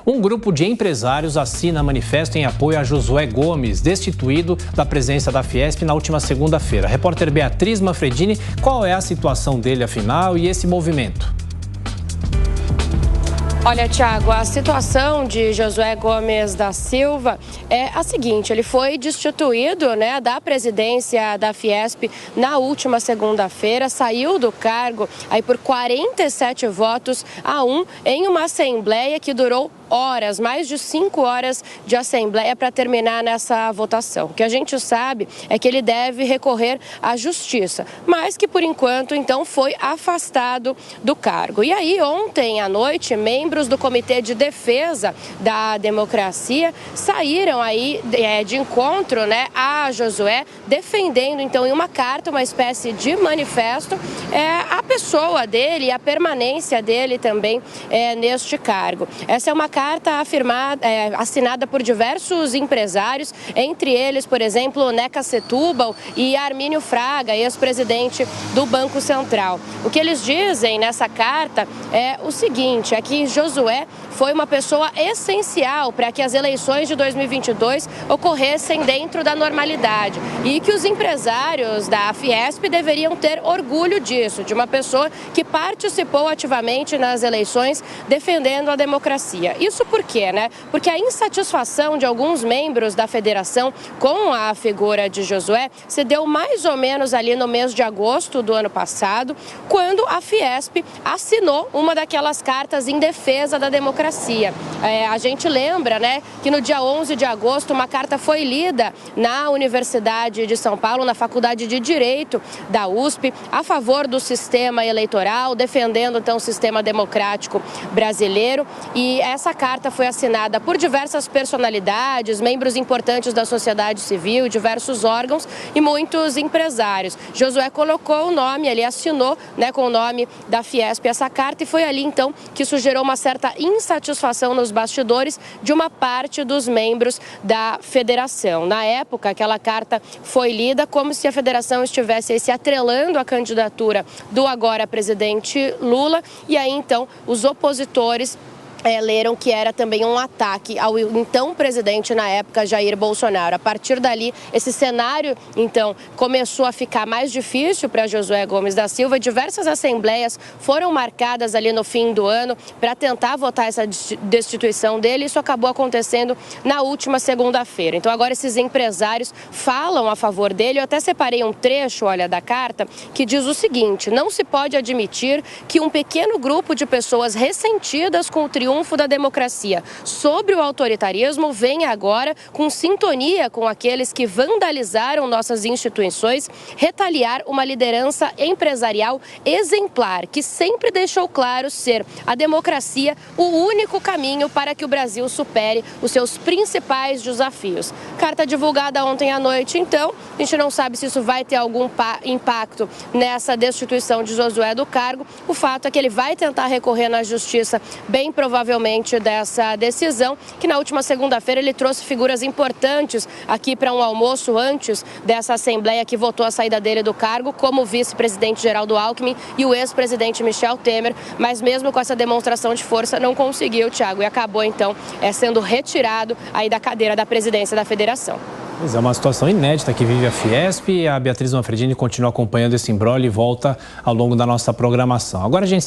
Um grupo de empresários assina manifesto em apoio a Josué Gomes, destituído da presidência da Fiesp na última segunda-feira. A repórter Beatriz Manfredini, qual é a situação dele afinal e esse movimento? Olha, Thiago, a situação de Josué Gomes da Silva é a seguinte: ele foi destituído, da presidência da Fiesp na última segunda-feira, saiu do cargo aí por 47-1 em uma assembleia que durou horas, mais de 5 horas de assembleia para terminar nessa votação. O que a gente sabe é que ele deve recorrer à justiça, mas que por enquanto então foi afastado do cargo. E aí ontem à noite, membros do Comitê de Defesa da Democracia saíram aí de encontro, a Josué, defendendo então em uma carta, uma espécie de manifesto, a pessoa dele e a permanência dele também neste cargo. Essa é uma carta assinada por diversos empresários, entre eles, por exemplo, Neca Setúbal e Armínio Fraga, ex-presidente do Banco Central. O que eles dizem nessa carta é o seguinte: é que Josué foi uma pessoa essencial para que as eleições de 2022 ocorressem dentro da normalidade e que os empresários da Fiesp deveriam ter orgulho disso, de uma pessoa que participou ativamente nas eleições defendendo a democracia. Isso por quê, Porque a insatisfação de alguns membros da federação com a figura de Josué se deu mais ou menos ali no mês de agosto do ano passado, quando a Fiesp assinou uma daquelas cartas em defesa da democracia. A gente lembra, que no dia 11 de agosto uma carta foi lida na Universidade de São Paulo, na Faculdade de Direito da USP, a favor do sistema eleitoral, defendendo então o sistema democrático brasileiro. E essa carta foi assinada por diversas personalidades, membros importantes da sociedade civil, diversos órgãos e muitos empresários. Josué colocou o nome, ele assinou, com o nome da Fiesp essa carta, e foi ali então que isso gerou uma certa insatisfação nos bastidores de uma parte dos membros da federação. Na época, aquela carta foi lida como se a federação estivesse se atrelando à candidatura do agora presidente Lula, e aí então os opositores leram que era também um ataque ao então presidente na época, Jair Bolsonaro. A partir dali, esse cenário, então, começou a ficar mais difícil para Josué Gomes da Silva. Diversas assembleias foram marcadas ali no fim do ano para tentar votar essa destituição dele. Isso acabou acontecendo na última segunda-feira. Então, agora esses empresários falam a favor dele. Eu até separei um trecho, da carta, que diz o seguinte: não se pode admitir que um pequeno grupo de pessoas ressentidas com o triunfo da democracia sobre o autoritarismo venha agora, com sintonia com aqueles que vandalizaram nossas instituições, retaliar uma liderança empresarial exemplar, que sempre deixou claro ser a democracia o único caminho para que o Brasil supere os seus principais desafios. Carta divulgada ontem à noite, então, a gente não sabe se isso vai ter algum impacto nessa destituição de Josué do cargo. O fato é que ele vai tentar recorrer na justiça, bem provavelmente, dessa decisão, que na última segunda-feira ele trouxe figuras importantes aqui para um almoço antes dessa assembleia que votou a saída dele do cargo, como o vice-presidente Geraldo Alckmin e o ex-presidente Michel Temer, mas mesmo com essa demonstração de força não conseguiu, Thiago, e acabou então sendo retirado aí da cadeira da presidência da federação. Pois é, uma situação inédita que vive a Fiesp, e a Beatriz Manfredini continua acompanhando esse imbróglio e volta ao longo da nossa programação. Agora a gente